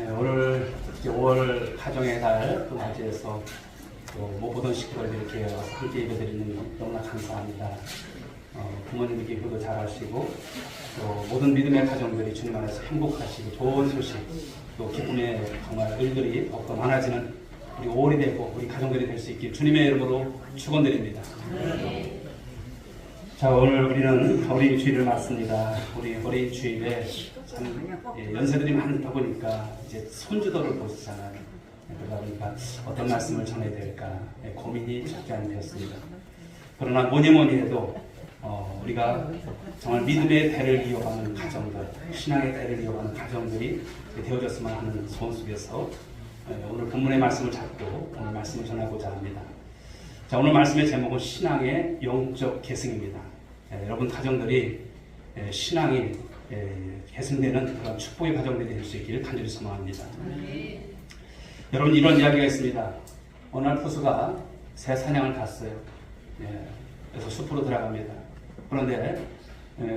오늘 이제 5월 가정의 달 또 맞이해서 또 못 보던 식구들 이렇게 함께 예배드리는 것 너무나 감사합니다. 부모님께 기도 잘하시고 또 모든 믿음의 가정들이 주님 안에서 행복하시고 좋은 소식 또 기쁨의 정말 일들이 더욱더 많아지는 우리 5월이 되고 우리 가정들이 될 수 있길 주님의 이름으로 축원드립니다. 자, 오늘 우리는 어린이 주일을 맞습니다. 우리 어린이 주일에 참 연세들이 많다 보니까 이제 손주들을 보시잖아요. 그러다 보니까 어떤 말씀을 전해야 될까 고민이 적지 않게 되었습니다. 그러나 뭐니 해도 우리가 정말 믿음의 대를 이어가는 가정들, 신앙의 대를 이어가는 가정들이 되어졌으면 하는 소원 속에서 오늘 본문의 말씀을 잡고 오늘 말씀을 전하고자 합니다. 자, 오늘 말씀의 제목은 신앙의 영적 계승입니다. 여러분 가정들이 신앙이 계승되는 그런 축복의 가정들이 될 수 있기를 간절히 소망합니다. 여러분 이런 이야기가 있습니다. 어느 날 포수가 새 사냥을 갔어요. 그래서 숲으로 들어갑니다. 그런데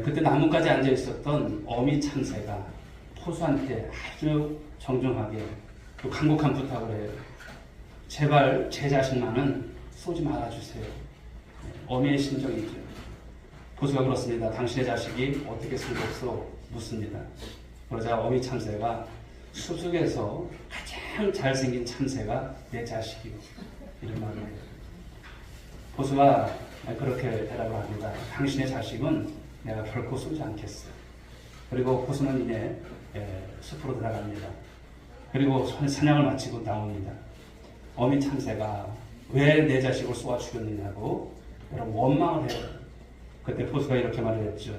그때 나뭇가지에 앉아 있었던 어미 참새가 포수한테 아주 정중하게 또 간곡한 부탁을 해요. 제발 제 자식만은 쏘지 말아주세요. 어미의 심정이죠. 포수가 그렇습니다. 당신의 자식이 어떻게 살겠소? 묻습니다. 그러자 어미 참새가 숲속에서 가장 잘생긴 참새가 내 자식이요. 이런 말을 해요. 포수가 그렇게 대답을 합니다. 당신의 자식은 내가 결코 쏘지 않겠어요. 그리고 포수는 이제 숲으로 들어갑니다. 그리고 사냥을 마치고 나옵니다. 어미 참새가 왜 내 자식을 쏘아 죽였느냐고 여러분 원망을 해요. 그때 포수가 이렇게 말을 했죠.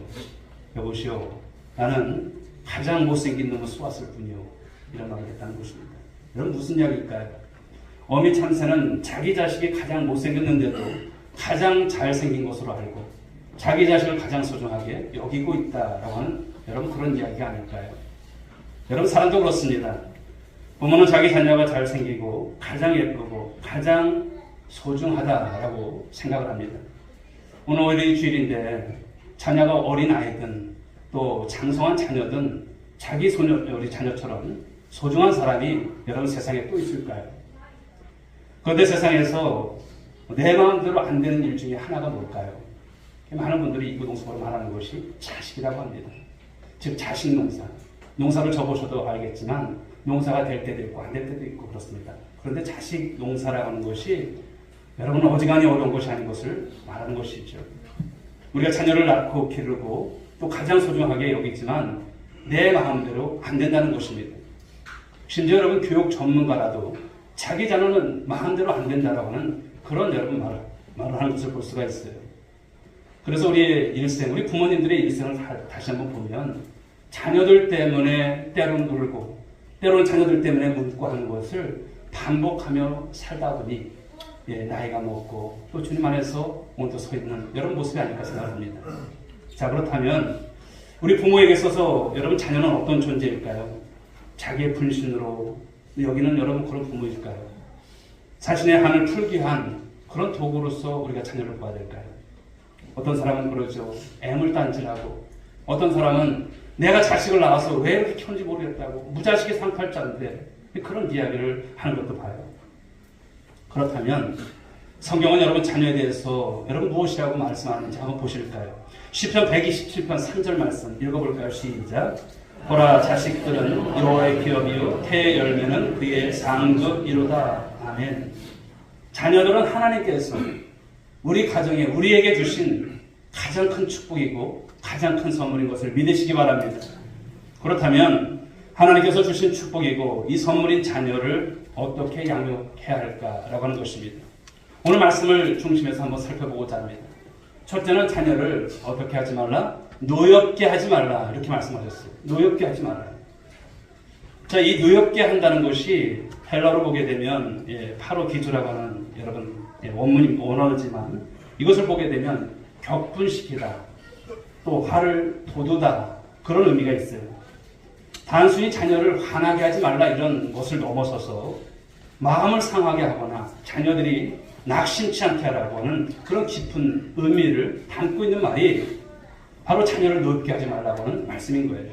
여보시오, 나는 가장 못생긴 놈을 쏘았을 뿐이요. 이런 말을 했다는 것입니다. 여러분 무슨 이야기일까요? 어미 참새는 자기 자식이 가장 못생겼는데도 가장 잘생긴 것으로 알고 자기 자식을 가장 소중하게 여기고 있다라고 하는 여러분 그런 이야기가 아닐까요? 여러분 사람도 그렇습니다. 부모는 자기 자녀가 잘생기고 가장 예쁘고 가장 소중하다라고 생각을 합니다. 오늘 어린이 주일인데 자녀가 어린 아이든 또 장성한 자녀든 자기 우리 자녀처럼 소중한 사람이 여러분 세상에 또 있을까요? 그런데 세상에서 내 마음대로 안 되는 일 중에 하나가 뭘까요? 많은 분들이 이구동성으로 말하는 것이 자식이라고 합니다. 즉 자식 농사. 농사를 접으셔도 알겠지만 농사가 될 때도 있고 안 될 때도 있고 그렇습니다. 그런데 자식 농사라고 하는 것이 여러분 어지간히 어려운 것이 아닌 것을 말하는 것이죠. 우리가 자녀를 낳고 기르고 또 가장 소중하게 여기지만 내 마음대로 안 된다는 것입니다. 심지어 여러분 교육 전문가라도 자기 자녀는 마음대로 안 된다라고 하는 그런 여러분 말을 하는 것을 볼 수가 있어요. 그래서 우리의 일생, 우리 부모님들의 일생을 다시 한번 보면 자녀들 때문에 때론 울고 때론 자녀들 때문에 묻고 하는 것을 반복하며 살다 보니 나이가 먹고 또 주님 안에서 오늘도 서 있는 여러분 모습이 아닐까 생각합니다. 자, 그렇다면 우리 부모에게 있어서 여러분 자녀는 어떤 존재일까요? 자기의 분신으로 여기는 여러분 그런 부모일까요? 자신의 한을 풀기 위한 그런 도구로서 우리가 자녀를 봐야 될까요? 어떤 사람은 그러죠. 애물단지라고. 어떤 사람은 내가 자식을 낳아서 왜 이렇게 키운지 모르겠다고. 무자식이 상팔자인데 그런 이야기를 하는 것도 봐요. 그렇다면 성경은 여러분 자녀에 대해서 여러분 무엇이라고 말씀하는지 한번 보실까요? 시편 127편 3절 말씀 읽어볼까요? 시작. 보라, 자식들은 여호와의 기업이요 태의 열매는 그의 상급이로다. 아멘. 자녀들은 하나님께서 우리 가정에 우리에게 주신 가장 큰 축복이고 가장 큰 선물인 것을 믿으시기 바랍니다. 그렇다면 하나님께서 주신 축복이고 이 선물인 자녀를 어떻게 양육해야 할까라고 하는 것입니다. 오늘 말씀을 중심에서 한번 살펴보고자 합니다. 첫째는 자녀를 어떻게 하지 말라? 노엽게 하지 말라. 이렇게 말씀하셨어요. 노엽게 하지 말라. 자, 이 노엽게 한다는 것이 헬라어로 보게 되면 파로기주라고 하는 여러분 원어지만 이것을 보게 되면 격분시키다, 또 화를 돋우다 그런 의미가 있어요. 단순히 자녀를 화나게 하지 말라 이런 것을 넘어서서 마음을 상하게 하거나 자녀들이 낙심치 않게 하라고 하는 그런 깊은 의미를 담고 있는 말이 바로 자녀를 노엽게 하지 말라고 하는 말씀인 거예요.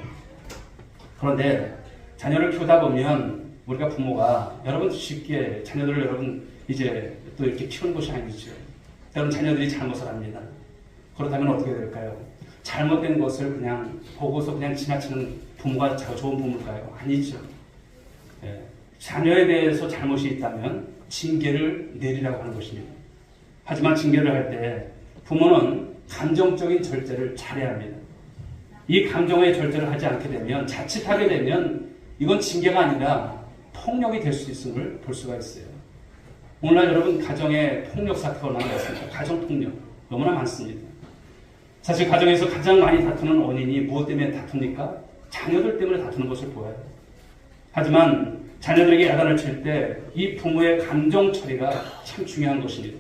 그런데 자녀를 키우다 보면 우리가 부모가 여러분 쉽게 자녀들을 여러분 이제 또 이렇게 키우는 것이 아니죠. 여러분 자녀들이 잘못을 합니다. 그렇다면 어떻게 될까요? 잘못된 것을 그냥 보고서 그냥 지나치는 부모가 좋은 부모일까요? 아니죠. 예. 자녀에 대해서 잘못이 있다면 징계를 내리라고 하는 것입니다. 하지만 징계를 할 때 부모는 감정적인 절제를 잘해야 합니다. 이 감정의 절제를 하지 않게 되면 자칫하게 되면 이건 징계가 아니라 폭력이 될 수 있음을 볼 수가 있어요. 오늘날 여러분 가정에 폭력 사태가 얼마나 많습니까? 가정폭력 너무나 많습니다. 사실 가정에서 가장 많이 다투는 원인이 무엇 때문에 다툽니까? 자녀들 때문에 다투는 것을 보여요. 하지만 자녀들에게 야단을 칠 때 이 부모의 감정 처리가 참 중요한 것입니다.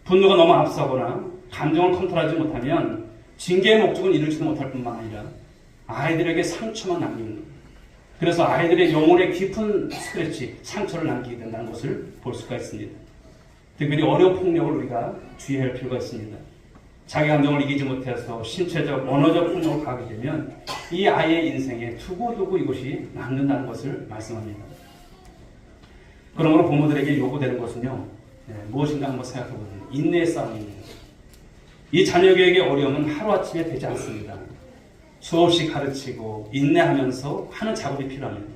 분노가 너무 앞서거나 감정을 컨트롤하지 못하면 징계의 목적은 이루지도 못할 뿐만 아니라 아이들에게 상처만 남기는 거예요. 그래서 아이들의 영혼에 깊은 스크래치, 상처를 남기게 된다는 것을 볼 수가 있습니다. 특별히 어려 폭력을 우리가 주의할 필요가 있습니다. 자기 감정을 이기지 못해서 신체적, 언어적 폭력을 가하게 되면 이 아이의 인생에 두고두고 이것이 남는다는 것을 말씀합니다. 그러므로 부모들에게 요구되는 것은요, 무엇인가 한번 생각해보세요. 인내의 싸움입니다. 이 자녀교육의 어려움은 하루아침에 되지 않습니다. 수없이 가르치고 인내하면서 하는 작업이 필요합니다.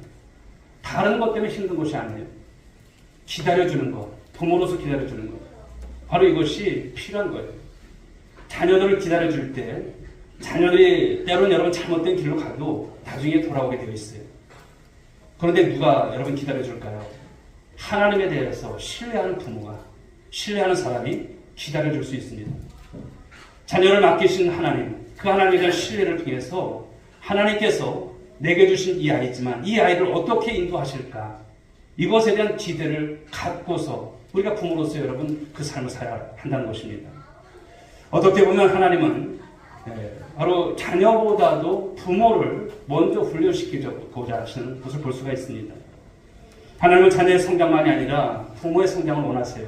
다른 것 때문에 힘든 것이 아니에요. 기다려주는 것, 부모로서 기다려주는 것, 바로 이것이 필요한 거예요. 자녀들을 기다려줄 때 자녀들이 때로는 여러분 잘못된 길로 가도 나중에 돌아오게 되어 있어요. 그런데 누가 여러분 기다려줄까요? 하나님에 대해서 신뢰하는 부모가, 신뢰하는 사람이 기다려줄 수 있습니다. 자녀를 맡기신 하나님, 그 하나님에 대한 신뢰를 통해서 하나님께서 내게 주신 이 아이지만 이 아이를 어떻게 인도하실까, 이것에 대한 기대를 갖고서 우리가 부모로서 여러분 그 삶을 살아야 한다는 것입니다. 어떻게 보면 하나님은 바로 자녀보다도 부모를 먼저 훈련시키고자 하시는 것을 볼 수가 있습니다. 하나님은 자녀의 성장만이 아니라 부모의 성장을 원하세요.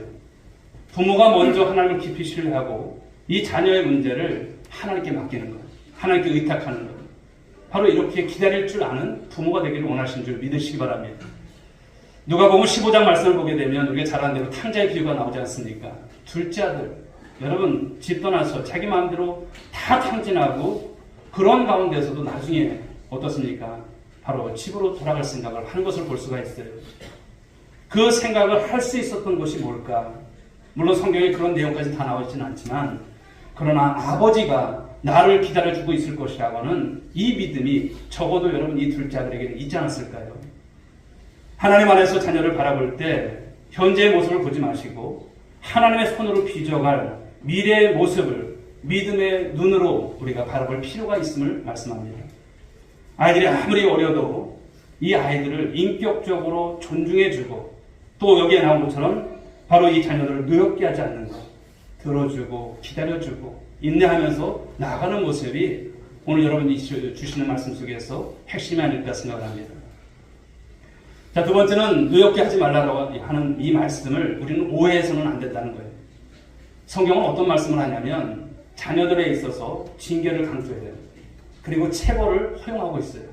부모가 먼저 하나님을 깊이 신뢰하고 이 자녀의 문제를 하나님께 맡기는 것, 하나님께 의탁하는 것, 바로 이렇게 기다릴 줄 아는 부모가 되기를 원하시는 줄 믿으시기 바랍니다. 누가복음 15장 말씀을 보게 되면 우리가 잘 아는 대로 탕자의 비유가 나오지 않습니까? 둘째 아들, 여러분 집 떠나서 자기 마음대로 다 탕진하고 그런 가운데서도 나중에 어떻습니까? 바로 집으로 돌아갈 생각을 하는 것을 볼 수가 있어요. 그 생각을 할 수 있었던 것이 뭘까? 물론 성경에 그런 내용까지 다 나와 있지는 않지만 그러나 아버지가 나를 기다려주고 있을 것이라고 하는 이 믿음이 적어도 여러분 이 둘째 아들에게는 있지 않았을까요? 하나님 안에서 자녀를 바라볼 때 현재의 모습을 보지 마시고 하나님의 손으로 빚어갈 미래의 모습을 믿음의 눈으로 우리가 바라볼 필요가 있음을 말씀합니다. 아이들이 아무리 어려도 이 아이들을 인격적으로 존중해주고 또 여기에 나온 것처럼 바로 이 자녀들을 노엽게 하지 않는 것, 들어주고 기다려주고 인내하면서 나아가는 모습이 오늘 여러분이 주시는 말씀 속에서 핵심이 아닐까 생각을 합니다. 자, 두 번째는 노엽게 하지 말라고 하는 이 말씀을 우리는 오해해서는 안 된다는 거예요. 성경은 어떤 말씀을 하냐면 자녀들에 있어서 징계를 강조해요. 그리고 체벌을 허용하고 있어요.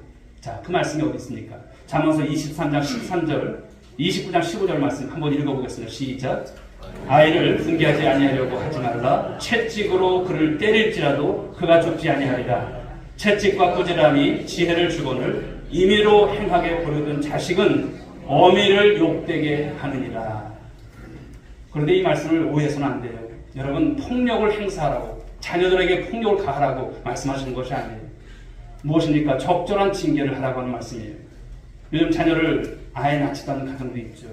자, 그 말씀이 어디 있습니까? 잠언서 23장 13절, 29장 15절 말씀 한번 읽어보겠습니다. 시작. 아이를 분개하지 아니하려고 하지 말라. 채찍으로 그를 때릴지라도 그가 죽지 아니하리라. 채찍과 꾸지람이 지혜를 주거늘 임의로 행하게 버려둔 자식은 어미를 욕되게 하느니라. 그런데 이 말씀을 오해해서는 안 돼요. 여러분 폭력을 행사하라고, 자녀들에게 폭력을 가하라고 말씀하시는 것이 아니에요. 무엇입니까? 적절한 징계를 하라고 하는 말씀이에요. 요즘 자녀를 아예 낳지도 않는 가정도 있죠.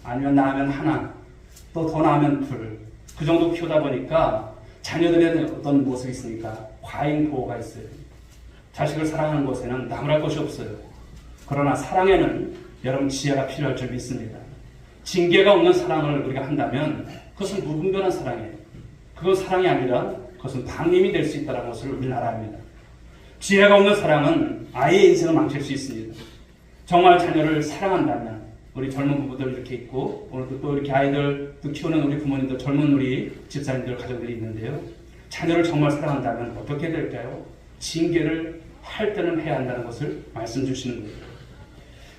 아니면 낳으면 하나, 또 더 낳으면 둘. 그 정도 키우다 보니까 자녀들의 어떤 모습이 있으니까 과잉 보호가 있어요. 자식을 사랑하는 것에는 나무랄 것이 없어요. 그러나 사랑에는 여러분 지혜가 필요할 줄 믿습니다. 징계가 없는 사랑을 우리가 한다면 그것은 무분별한 사랑이에요. 그건 사랑이 아니라 그것은 방임이 될 수 있다는 것을 우리는 알아야 합니다. 지혜가 없는 사랑은 아이의 인생을 망칠 수 있습니다. 정말 자녀를 사랑한다면 우리 젊은 부부들 이렇게 있고 오늘도 또 이렇게 아이들 또 키우는 우리 부모님들, 젊은 우리 집사님들, 가족들이 있는데요. 자녀를 정말 사랑한다면 어떻게 될까요? 징계를 할 때는 해야 한다는 것을 말씀 주시는 거예요.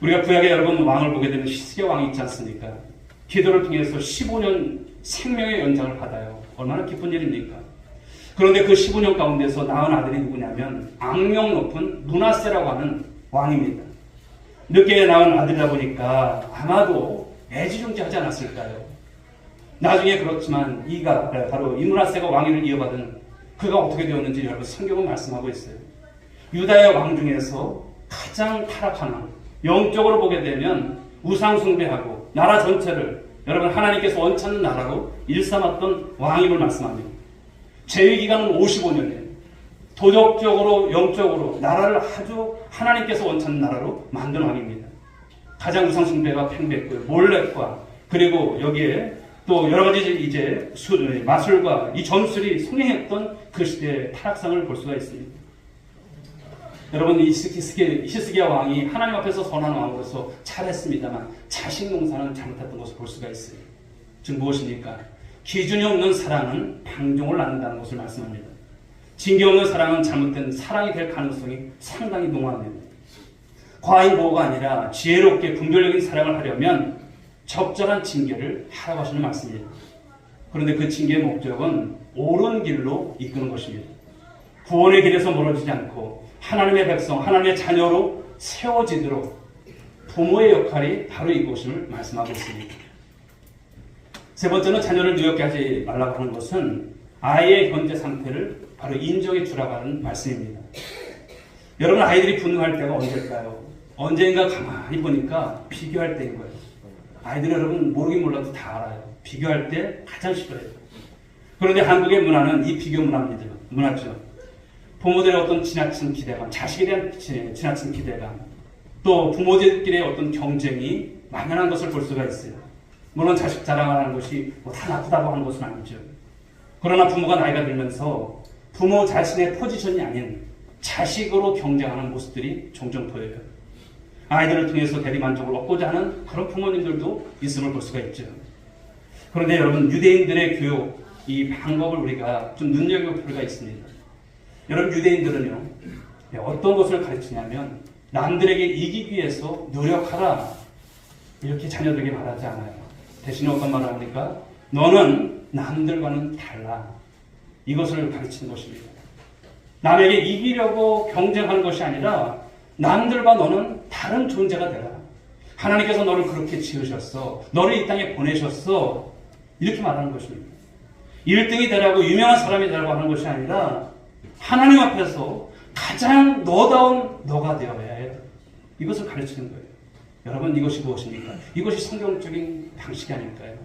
우리가 구약에 여러분 왕을 보게 되면 히스기야 왕이 있지 않습니까? 기도를 통해서 15년 생명의 연장을 받아요. 얼마나 기쁜 일입니까? 그런데 그 15년 가운데서 낳은 아들이 누구냐면 악명 높은 므낫세라고 하는 왕입니다. 늦게 낳은 아들이다 보니까 아마도 애지중지하지 않았을까요? 나중에 그렇지만 이가 바로 이 므낫세가 왕위를 이어받은 그가 어떻게 되었는지 여러분 성경은 말씀하고 있어요. 유다의 왕 중에서 가장 타락한 왕, 영적으로 보게 되면 우상 숭배하고 나라 전체를 여러분 하나님께서 원찮는 나라로 일삼았던 왕임을 말씀합니다. 재위 기간은 55년이에요. 도덕적으로 영적으로 나라를 아주 하나님께서 원찮는 나라로 만든 왕입니다. 가장 우상 숭배가 팽배했고요. 몰렉과 그리고 여기에 또 여러 가지 이제 마술과 이 점술이 성행했던 그 시대의 타락상을 볼 수가 있습니다. 여러분, 이 히스기야 왕이 하나님 앞에서 선한 왕으로서 잘했습니다만 자식 농사는 잘못했던 것을 볼 수가 있어요. 즉 무엇입니까? 기준이 없는 사랑은 방종을 낳는다는 것을 말씀합니다. 징계 없는 사랑은 잘못된 사랑이 될 가능성이 상당히 농후합니다. 과잉 보호가 아니라 지혜롭게 분별적인 사랑을 하려면 적절한 징계를 하라고 하시는 말씀입니다. 그런데 그 징계의 목적은 옳은 길로 이끄는 것입니다. 구원의 길에서 멀어지지 않고 하나님의 백성, 하나님의 자녀로 세워지도록 부모의 역할이 바로 이것임을 말씀하고 있습니다. 세 번째는 자녀를 누욕게 하지 말라고 하는 것은 아이의 현재 상태를 바로 인정해 주라고 하는 말씀입니다. 여러분, 아이들이 분노할 때가 언제일까요? 언젠가 가만히 보니까 비교할 때인 거예요. 아이들이 여러분 모르긴 몰라도 다 알아요. 비교할 때 가장 싫어해요. 그런데 한국의 문화는 이 비교 문화죠. 부모들의 어떤 지나친 기대감, 자식에 대한 지나친 기대감, 또 부모들끼리의 어떤 경쟁이 막연한 것을 볼 수가 있어요. 물론 자식 자랑하는 것이 다 나쁘다고 하는 것은 아니죠. 그러나 부모가 나이가 들면서 부모 자신의 포지션이 아닌 자식으로 경쟁하는 모습들이 종종 보여요. 아이들을 통해서 대리만족을 얻고자 하는 그런 부모님들도 있음을 볼 수가 있죠. 그런데 여러분, 유대인들의 교육, 이 방법을 우리가 좀 눈여겨볼 필요가 있습니다. 여러분, 유대인들은요, 어떤 것을 가르치냐면 남들에게 이기기 위해서 노력하라, 이렇게 자녀들에게 말하지 않아요. 대신에 어떤 말을 합니까? 너는 남들과는 달라, 이것을 가르치는 것입니다. 남에게 이기려고 경쟁하는 것이 아니라 남들과 너는 다른 존재가 되라. 하나님께서 너를 그렇게 지으셨어. 너를 이 땅에 보내셨어. 이렇게 말하는 것입니다. 1등이 되라고, 유명한 사람이 되라고 하는 것이 아니라 하나님 앞에서 가장 너다운 너가 되어야 해요. 이것을 가르치는 거예요. 여러분, 이것이 무엇입니까? 이것이 성경적인 방식이 아닐까요?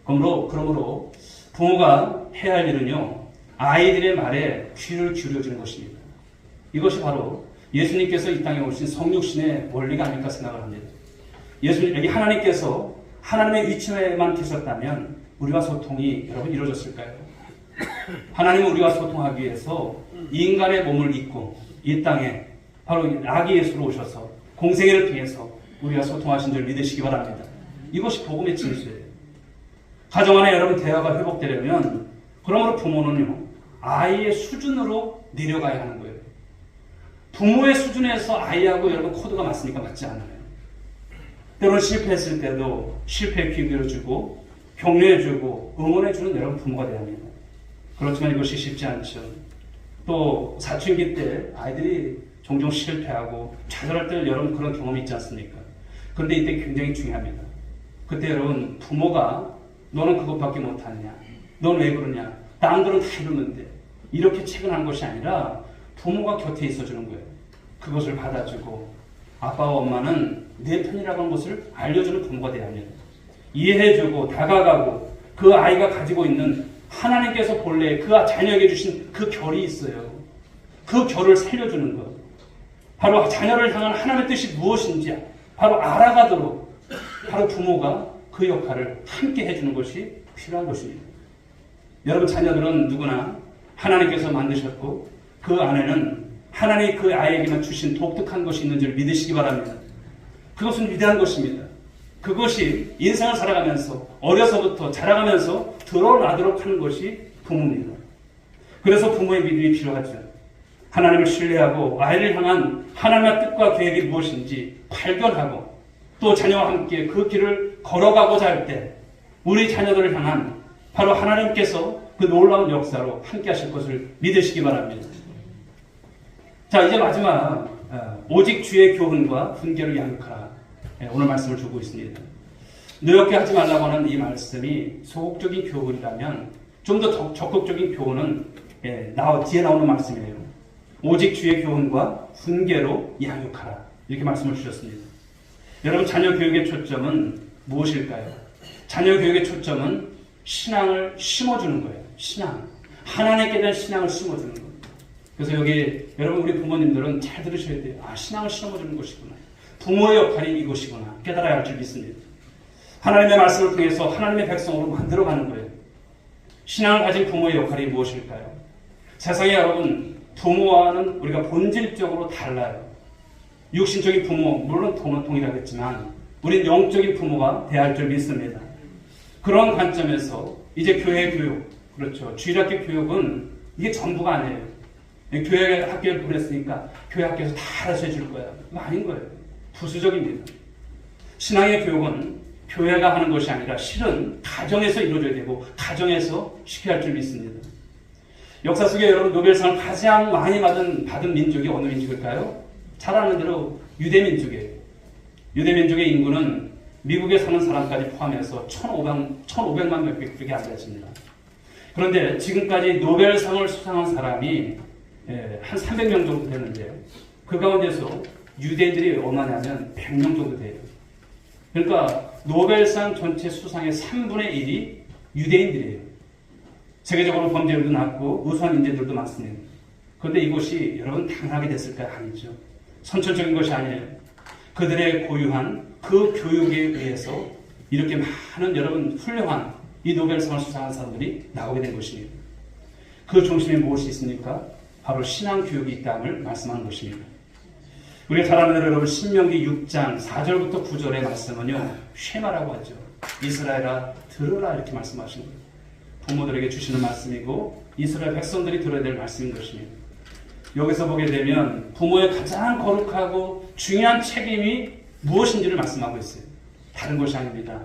그러므로 부모가 해야 할 일은요, 아이들의 말에 귀를 기울여주는 것입니다. 이것이 바로 예수님께서 이 땅에 오신 성육신의 원리가 아닐까 생각을 합니다. 여기 하나님께서 하나님의 위치에만 계셨다면 우리와 소통이 여러분 이루어졌을까요? 하나님은 우리와 소통하기 위해서 인간의 몸을 입고 이 땅에 바로 아기 예수로 오셔서 공생애를 통해서 우리와 소통하신 줄 믿으시기 바랍니다. 이것이 복음의 진수예요. 가정 안에 여러분 대화가 회복되려면 그러므로 부모는요, 아이의 수준으로 내려가야 하는 거예요. 부모의 수준에서 아이하고 여러분 코드가 맞습니까? 맞지 않아요. 때로는 실패했을 때도 실패에 귀 기울여주고 격려해주고 응원해주는 여러분 부모가 되어야 합니다. 그렇지만 이것이 쉽지 않죠. 또 사춘기 때 아이들이 종종 실패하고 좌절할 때 여러분 그런 경험이 있지 않습니까? 그런데 이때 굉장히 중요합니다. 그때 여러분 부모가 너는 그것밖에 못하느냐, 넌 왜 그러냐, 남들은 다 이러는데, 이렇게 체근하는 것이 아니라 부모가 곁에 있어주는 거예요. 그것을 받아주고 아빠와 엄마는 내 편이라고 하는 것을 알려주는 부모가 되어야 합니다. 이해해주고 다가가고 그 아이가 가지고 있는 하나님께서 본래 그 자녀에게 주신 그 결이 있어요. 그 결을 살려주는 것. 바로 자녀를 향한 하나님의 뜻이 무엇인지 바로 알아가도록 바로 부모가 그 역할을 함께 해주는 것이 필요한 것입니다. 여러분, 자녀들은 누구나 하나님께서 만드셨고 그 안에는 하나님이 그 아이에게만 주신 독특한 것이 있는 줄 믿으시기 바랍니다. 그것은 위대한 것입니다. 그것이 인생을 살아가면서 어려서부터 자라가면서 드러나도록 하는 것이 부모입니다. 그래서 부모의 믿음이 필요하죠. 하나님을 신뢰하고 아이를 향한 하나님의 뜻과 계획이 무엇인지 발견하고 또 자녀와 함께 그 길을 걸어가고자 할 때 우리 자녀들을 향한 바로 하나님께서 그 놀라운 역사로 함께 하실 것을 믿으시기 바랍니다. 자, 이제 마지막 오직 주의 교훈과 훈계를 양육하라. 오늘 말씀을 주고 있습니다. 노엽게 하지 말라고 하는 이 말씀이 소극적인 교훈이라면 좀 더 적극적인 교훈은 뒤에 나오는 말씀이에요. 오직 주의 교훈과 훈계로 양육하라. 이렇게 말씀을 주셨습니다. 여러분, 자녀 교육의 초점은 무엇일까요? 자녀 교육의 초점은 신앙을 심어주는 거예요. 신앙. 하나님께 대한 신앙을 심어주는 거예요. 그래서 여기 여러분 우리 부모님들은 잘 들으셔야 돼요. 신앙을 심어주는 것이구나. 부모의 역할이 이것이구나. 깨달아야 할 줄 믿습니다. 하나님의 말씀을 통해서 하나님의 백성으로 만들어가는 거예요. 신앙을 가진 부모의 역할이 무엇일까요? 세상에 여러분 부모와는 우리가 본질적으로 달라요. 육신적인 부모, 물론 동일하겠지만 우린 영적인 부모가 돼야 할 줄 믿습니다. 그런 관점에서 이제 교회 교육, 그렇죠. 주일학교 교육은 이게 전부가 아니에요. 교회 학교에 보냈으니까 교회 학교에서 다 알아서 해줄 거야. 이거 아닌 거예요. 부수적입니다. 신앙의 교육은 교회가 하는 것이 아니라 실은 가정에서 이루어져야 되고 가정에서 시켜야 할 줄 믿습니다. 역사 속에 여러분 노벨상을 가장 많이 받은 민족이 어느 민족일까요? 잘 아는 대로 유대민족이에요. 유대민족의 인구는 미국에 사는 사람까지 포함해서 1,500만 몇백밖에 안 됐습니다. 그런데 지금까지 노벨상을 수상한 사람이 한 300명 정도 되는데 그 가운데서 유대인들이 얼마냐면 100명 정도 돼요. 그러니까 노벨상 전체 수상의 3분의 1이 유대인들이에요. 세계적으로 범죄율도 낮고 우수한 인재들도 많습니다. 그런데 이것이 여러분 당연하게 됐을까요? 아니죠. 선천적인 것이 아니에요. 그들의 고유한 그 교육에 의해서 이렇게 많은 여러분 훌륭한 이 노벨상을 수상한 사람들이 나오게 된 것입니다. 그 중심에 무엇이 있습니까? 바로 신앙교육이 있다는 말씀하는 것입니다. 우리가 잘 아는 대로 여러분 신명기 6장 4절부터 9절의 말씀은요, 쉐마라고 하죠. 이스라엘아 들으라 이렇게 말씀하신 거예요. 부모들에게 주시는 말씀이고 이스라엘 백성들이 들어야 될 말씀인 것입니다. 여기서 보게 되면 부모의 가장 거룩하고 중요한 책임이 무엇인지를 말씀하고 있어요. 다른 것이 아닙니다.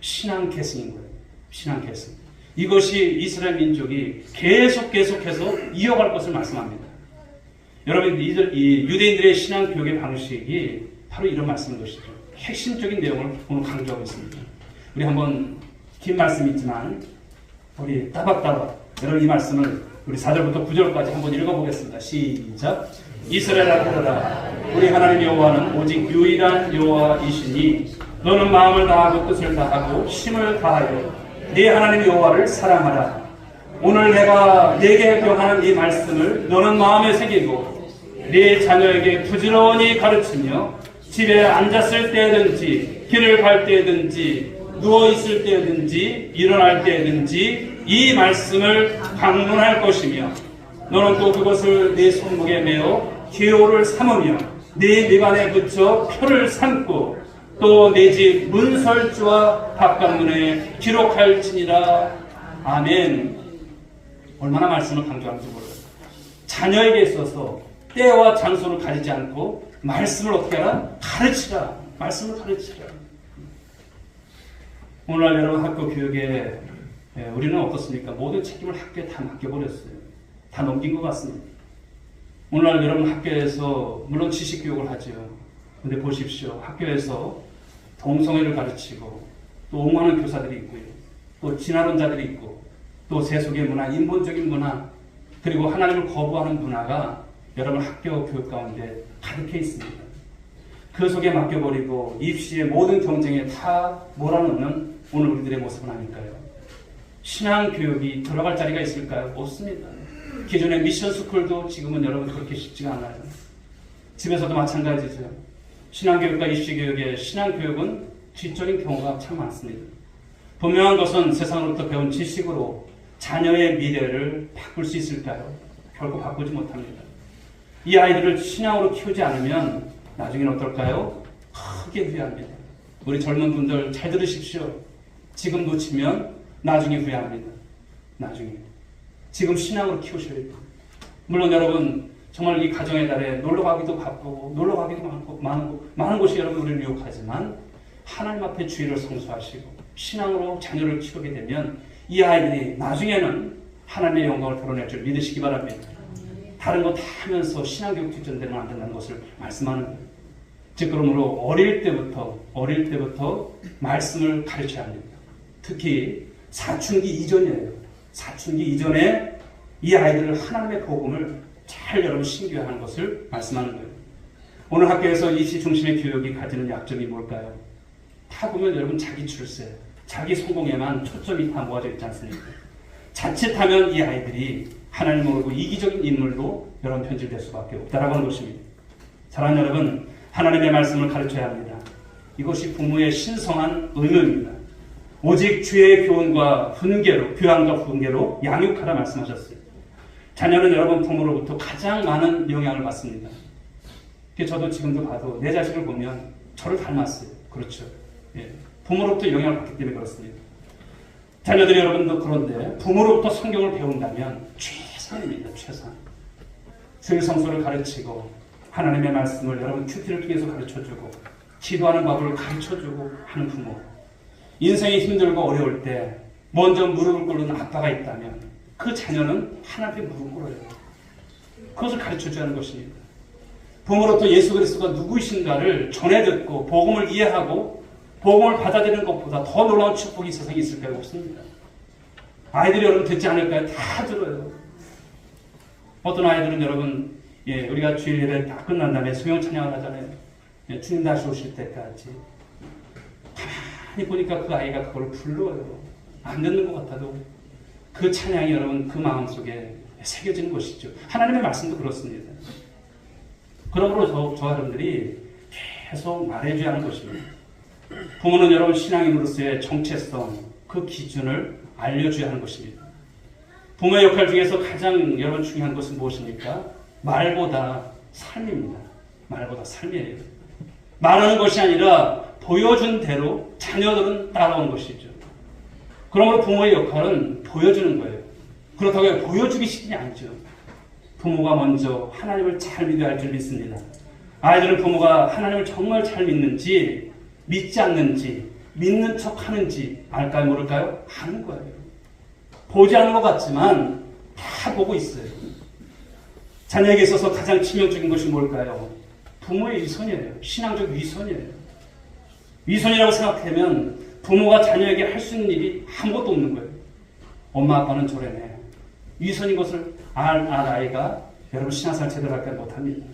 신앙 계승인 거예요. 신앙 계승. 이것이 이스라엘 민족이 계속해서 이어갈 것을 말씀합니다. 여러분, 이 유대인들의 신앙 교육의 방식이 바로 이런 말씀인 것이죠. 핵심적인 내용을 오늘 강조하고 있습니다. 우리 한번 긴 말씀이 있지만 우리 따박따박 여러분 이 말씀을 우리 4절부터 9절까지 한번 읽어보겠습니다. 시작. 이스라엘아 들으라. 우리 하나님 여호와는 오직 유일한 여호와이시니 너는 마음을 다하고 뜻을 다하고 힘을 다하여 네 하나님 여호와를 사랑하라. 오늘 내가 네게 교하는 이 말씀을 너는 마음에 새기고 네 자녀에게 부지런히 가르치며 집에 앉았을 때든지 길을 갈 때든지 누워있을 때든지 일어날 때든지 이 말씀을 강론할 것이며 너는 또 그것을 네 손목에 메어 기호를 삼으며 네 미간에 붙여 표를 삼고 또 내 집 문설주와 바깥문에 기록할지니라. 아멘. 얼마나 말씀을 강조하는지 몰라요. 자녀에게 있어서 때와 장소를 가리지 않고 말씀을 어떻게 하라? 가르치라. 말씀을 가르치라. 오늘날 여러분 학교 교육에 우리는 어떻습니까? 모든 책임을 학교에 다 맡겨버렸어요. 다 넘긴 것 같습니다. 오늘날 여러분 학교에서 물론 지식 교육을 하죠. 근데 보십시오. 학교에서 동성애를 가르치고 또 옹호하는 교사들이 있고요. 또 진화론자들이 있고 또 세속의 문화, 인본적인 문화, 그리고 하나님을 거부하는 문화가 여러분 학교 교육 가운데 가득해 있습니다. 그 속에 맡겨버리고 입시의 모든 경쟁에 다 몰아넣는 오늘 우리들의 모습은 아닐까요? 신앙교육이 들어갈 자리가 있을까요? 없습니다. 기존의 미션스쿨도 지금은 여러분 그렇게 쉽지가 않아요. 집에서도 마찬가지죠. 신앙교육과 입시교육의 신앙교육은 뒤처진 경우가 참 많습니다. 분명한 것은 세상으로부터 배운 지식으로 자녀의 미래를 바꿀 수 있을까요? 결코 바꾸지 못합니다. 이 아이들을 신앙으로 키우지 않으면 나중에는 어떨까요? 크게 후회합니다. 우리 젊은 분들 잘 들으십시오. 지금 놓치면 나중에 후회합니다. 나중에. 지금 신앙으로 키우셔야 돼요. 물론 여러분 정말 이 가정의 달에 놀러 가기도 바쁘고 놀러 가기도 많은 곳이 여러분 우리를 유혹하지만 하나님 앞에 주의를 성수하시고 신앙으로 자녀를 키우게 되면 이 아이들이 나중에는 하나님의 영광을 드러낼 줄 믿으시기 바랍니다. 다른 거 다 하면서 신앙교육 뒷전되면 안 된다는 것을 말씀하는 거예요. 즉 그러므로 어릴 때부터 말씀을 가르쳐야 합니다. 특히 사춘기 이전이에요. 사춘기 이전에 이 아이들을 하나님의 복음을 잘 여러분 신교해야 하는 것을 말씀하는 거예요. 오늘 학교에서 이시 중심의 교육이 가지는 약점이 뭘까요? 다 보면 여러분 자기 출세, 자기 성공에만 초점이 다 모아져 있지 않습니까? 자칫하면 이 아이들이 하나님을 모르고 이기적인 인물로 여러분 편집될 수밖에 없다라고 하는 것입니다. 사랑하는 여러분, 하나님의 말씀을 가르쳐야 합니다. 이것이 부모의 신성한 의무입니다. 오직 주의 교훈과 훈계로, 교양과 훈계로 양육하라 말씀하셨어요. 자녀는 여러분 부모로부터 가장 많은 영향을 받습니다. 저도 지금도 봐도 내 자식을 보면 저를 닮았어요. 그렇죠. 예. 부모로부터 영향을 받기 때문에 그렇습니다. 자녀들이 여러분도 그런데 부모로부터 성경을 배운다면 최선입니다. 최선. 주일 성수를 가르치고 하나님의 말씀을 여러분 큐티를 통해서 가르쳐주고 기도하는 법을 가르쳐주고 하는 부모. 인생이 힘들고 어려울 때 먼저 무릎을 꿇는 아빠가 있다면 그 자녀는 하나님께 무릎 꿇어요. 그것을 가르쳐줘야 하는 것입니다. 부모로부터 예수 그리스도가 누구이신가를 전해 듣고 복음을 이해하고 복음을 받아들이는 것보다 더 놀라운 축복이 이 세상에 있을까요? 없습니다. 아이들이 여러분 듣지 않을까요? 다 들어요. 어떤 아이들은 여러분 우리가 주일 예배 다 끝난 다음에 수영 찬양을 하잖아요. 주님 다시 오실 때까지 가만히 보니까 그 아이가 그걸 불러요. 안 듣는 것 같아도 그 찬양이 여러분 그 마음속에 새겨지는 것이죠. 하나님의 말씀도 그렇습니다. 그러므로 저 여러분들이 계속 말해줘야 하는 것입니다. 부모는 여러분 신앙인으로서의 정체성, 그 기준을 알려줘야 하는 것입니다. 부모의 역할 중에서 가장 여러분 중요한 것은 무엇입니까? 말보다 삶입니다. 말보다 삶이에요. 말하는 것이 아니라 보여준 대로 자녀들은 따라오는 것이죠. 그러므로 부모의 역할은 보여주는 거예요. 그렇다고 해서 보여주기 쉽지 않죠. 부모가 먼저 하나님을 잘 믿어야 할 줄 믿습니다. 아이들은 부모가 하나님을 정말 잘 믿는지 믿지 않는지 믿는 척 하는지 알까요 모를까요? 아는 거예요. 보지 않는 것 같지만 다 보고 있어요. 자녀에게 있어서 가장 치명적인 것이 뭘까요? 부모의 위선이에요. 신앙적 위선이에요. 위선이라고 생각하면 부모가 자녀에게 할 수 있는 일이 아무것도 없는 거예요. 엄마 아빠는 저래네. 위선인 것을 알 아이가 여러분 신앙생활 제대로 할까 못합니다.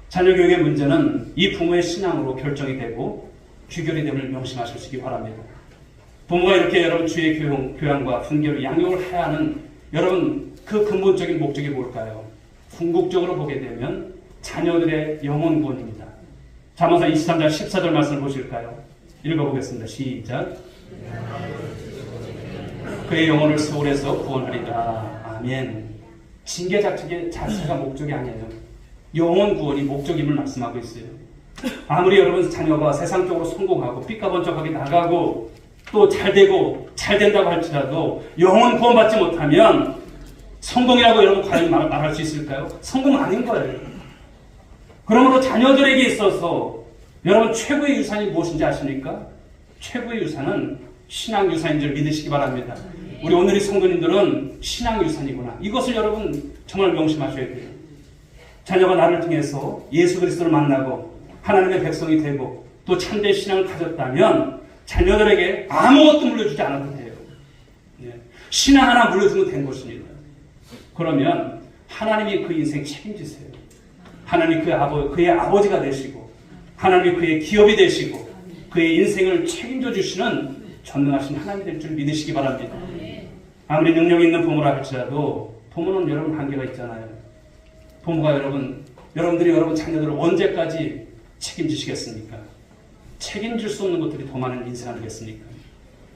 자녀 교육의 문제는 이 부모의 신앙으로 결정이 되고 귀결이 됨을 명심하시기 바랍니다. 부모가 이렇게 여러분 주의 교양과 훈계를 양육을 해야 하는 여러분 그 근본적인 목적이 뭘까요? 궁극적으로 보게 되면 자녀들의 영혼 구원입니다. 잠언서 23장 14절 말씀을 보실까요? 읽어보겠습니다. 시작. 그의 영혼을 세월에서 구원하리라. 아멘. 징계 자체가 목적이 아니에요. 영혼 구원이 목적임을 말씀하고 있어요. 아무리 여러분 자녀가 세상적으로 성공하고 삐까번쩍하게 나가고 또 잘되고 잘된다고 할지라도 영혼 구원받지 못하면 성공이라고 여러분 과연 말할 수 있을까요? 성공 아닌 거예요. 그러므로 자녀들에게 있어서 여러분 최고의 유산이 무엇인지 아십니까? 최고의 유산은 신앙 유산인 줄 믿으시기 바랍니다. 우리 오늘의 성도님들은 신앙 유산이구나. 이것을 여러분 정말 명심하셔야 돼요. 자녀가 나를 통해서 예수 그리스도를 만나고 하나님의 백성이 되고 또 참된 신앙을 가졌다면 자녀들에게 아무것도 물려주지 않아도 돼요. 신앙 하나 물려주면 된 것입니다. 그러면 하나님이 그 인생 책임지세요. 하나님이 그의 아버지가 되시고 하나님이 그의 기업이 되시고 그의 인생을 책임져 주시는 전능하신 하나님이 될 줄 믿으시기 바랍니다. 아무리 능력 있는 부모라 할지라도 부모는 여러분 한계가 있잖아요. 부모가 여러분들이 여러분 자녀들을 언제까지 책임지시겠습니까? 책임질 수 없는 것들이 더 많은 인생 아니겠습니까?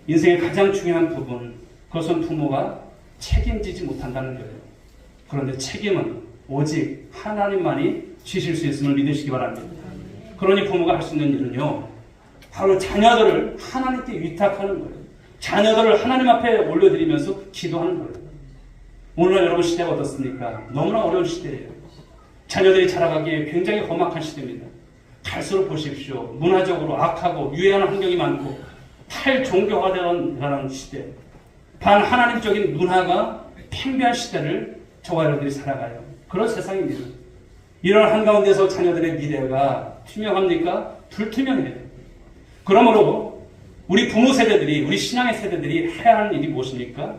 인생의 가장 중요한 부분, 그것은 부모가 책임지지 못한다는 거예요. 그런데 책임은 오직 하나님만이 지실 수 있음을 믿으시기 바랍니다. 그러니 부모가 할 수 있는 일은요, 바로 자녀들을 하나님께 위탁하는 거예요. 자녀들을 하나님 앞에 올려드리면서 기도하는 거예요. 오늘날 여러분 시대가 어떻습니까? 너무나 어려운 시대예요. 자녀들이 자라가기에 굉장히 험악한 시대입니다. 갈수록 보십시오. 문화적으로 악하고 유해한 환경이 많고 탈종교화되는 시대, 반하나님적인 문화가 팽배한 시대를 저와 여러분들이 살아가요. 그런 세상입니다. 이런 한가운데서 자녀들의 미래가 투명합니까? 불투명해요. 그러므로 우리 부모 세대들이, 우리 신앙의 세대들이 해야 하는 일이 무엇입니까?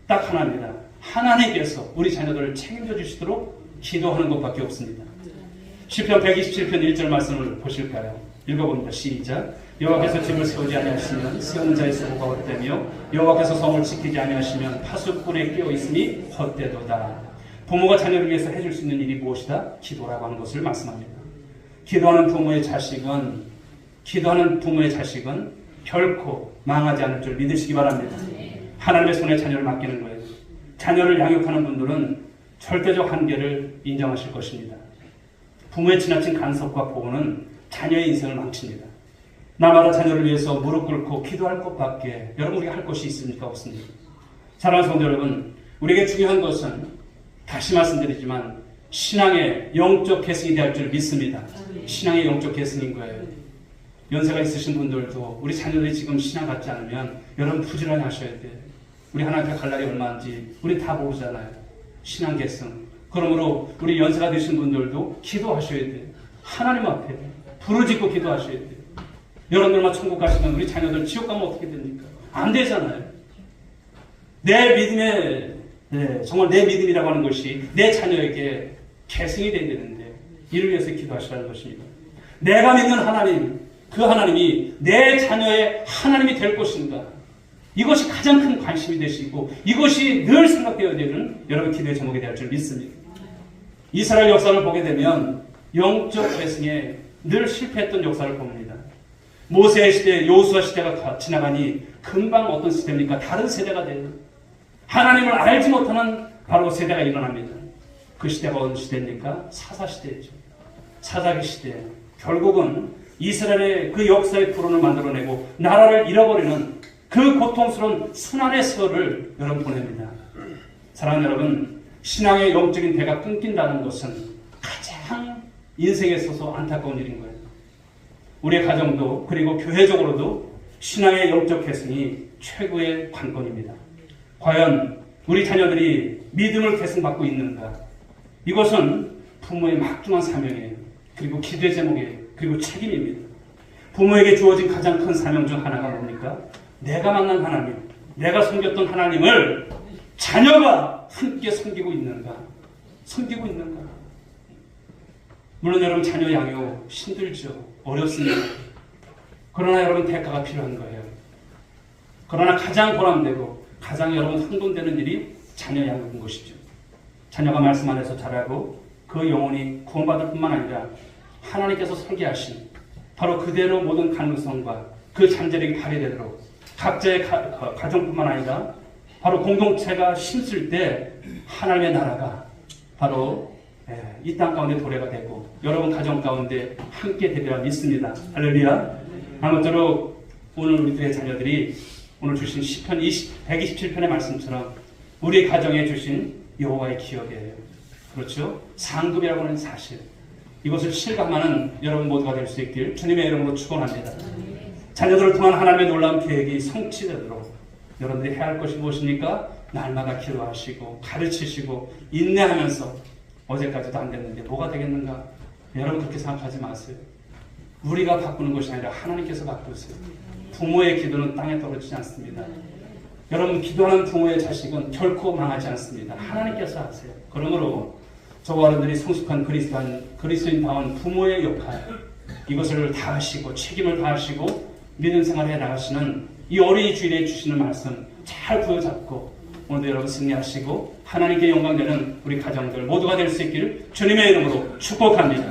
딱 하나입니다. 하나님께서 우리 자녀들을 책임져 주시도록 기도하는 것밖에 없습니다. 시편 127편 1절 말씀을 보실까요? 읽어봅니다. 시작. 여호와께서 집을 세우지 아니하시면 세우는 자의 수고가 헛되며 여호와께서 성을 지키지 아니하시면 파수꾼에 끼어 있으니 헛되도다. 부모가 자녀를 위해서 해줄 수 있는 일이 무엇이다? 기도라고 하는 것을 말씀합니다. 기도하는 부모의 자식은 결코 망하지 않을 줄 믿으시기 바랍니다. 하나님의 손에 자녀를 맡기는 거예요. 자녀를 양육하는 분들은 절대적 한계를 인정하실 것입니다. 부모의 지나친 간섭과 보호는 자녀의 인생을 망칩니다. 날마다 자녀를 위해서 무릎 꿇고 기도할 것밖에 여러분 우리가 할 것이 있습니까? 없습니다. 사랑하는 성도 여러분, 우리에게 중요한 것은 다시 말씀드리지만 신앙의 영적 계승이 될 줄 믿습니다. 신앙의 영적 계승인 거예요. 연세가 있으신 분들도 우리 자녀들이 지금 신앙 갖지 않으면 여러분 부지런히 하셔야 돼요. 우리 하나님께 갈 날이 얼마인지 우리 다 모르잖아요. 신앙 계승. 그러므로 우리 연세가 되신 분들도 기도하셔야 돼요. 하나님 앞에 부르짖고 기도하셔야 돼요. 여러분들만 천국 가시면 우리 자녀들 지옥 가면 어떻게 됩니까? 안 되잖아요. 내 믿음의 정말 내 믿음이라고 하는 것이 내 자녀에게 계승이 되어야 되는데 이를 위해서 기도하시라는 것입니다. 내가 믿는 하나님, 그 하나님이 내 자녀의 하나님이 될 것인가? 이것이 가장 큰 관심이 되시고 이것이 늘 생각되어야 되는 여러분 기도의 제목이 될 줄 믿습니다. 이스라엘 역사를 보게 되면 영적 계승에 늘 실패했던 역사를 봅니다. 모세의 시대, 여호수아 시대가 지나가니 금방 어떤 시대입니까? 다른 세대가 돼요. 하나님을 알지 못하는 바로 세대가 일어납니다. 그 시대가 어느 시대입니까? 사사시대죠. 사사기 시대. 결국은 이스라엘의 그 역사의 불운을 만들어내고 나라를 잃어버리는 그 고통스러운 순환의 세월을 여러분 보냅니다. 사랑하는 여러분, 신앙의 영적인 배가 끊긴다는 것은 가장 인생에 있어서 안타까운 일인 거예요. 우리의 가정도 그리고 교회적으로도 신앙의 영적 계승이 최고의 관건입니다. 과연 우리 자녀들이 믿음을 계승받고 있는가? 이것은 부모의 막중한 사명이에요. 그리고 기도의 제목이에요. 그리고 책임입니다. 부모에게 주어진 가장 큰 사명 중 하나가 뭡니까? 내가 만난 하나님, 내가 섬겼던 하나님을 자녀가 함께 섬기고 있는가? 섬기고 있는가? 물론 여러분 자녀 양육 힘들죠. 어렵습니다. 그러나 여러분 대가가 필요한 거예요. 그러나 가장 보람되고 가장 여러분 흥분되는 일이 자녀 양육인 것이죠. 자녀가 말씀 안에서 자라고 그 영혼이 구원받을 뿐만 아니라 하나님께서 설계하신 바로 그대로 모든 가능성과 그 잠재력이 발휘되도록 각자의 가정뿐만 아니라 바로 공동체가 힘쓸 때 하나님의 나라가 바로 이 땅 가운데 도래가 되고 여러분 가정 가운데 함께 되리라 믿습니다. 할렐루야. 아무쪼록 오늘 우리들의 자녀들이 오늘 주신 시편 127편의 말씀처럼 우리 가정에 주신 여호와의 기업이에요. 그렇죠? 상급이라고 하는 사실. 이것을 실감하는 여러분 모두가 될 수 있길 주님의 이름으로 축원합니다. 자녀들을 통한 하나님의 놀라운 계획이 성취되도록 여러분들이 해야 할 것이 무엇입니까? 날마다 기도하시고 가르치시고 인내하면서 어제까지도 안 됐는데 뭐가 되겠는가? 여러분 그렇게 생각하지 마세요. 우리가 바꾸는 것이 아니라 하나님께서 바꾸세요. 부모의 기도는 땅에 떨어지지 않습니다. 여러분 기도하는 부모의 자식은 결코 망하지 않습니다. 하나님께서 하세요. 그러므로 저와 여러분들이 성숙한 그리스도인다운 부모의 역할 이것을 다하시고 책임을 다하시고 믿음 생활을 해나가시는 이 어린이 주일에 주시는 말씀 잘 부여잡고 오늘도 여러분 승리하시고 하나님께 영광되는 우리 가정들 모두가 될 수 있기를 주님의 이름으로 축복합니다.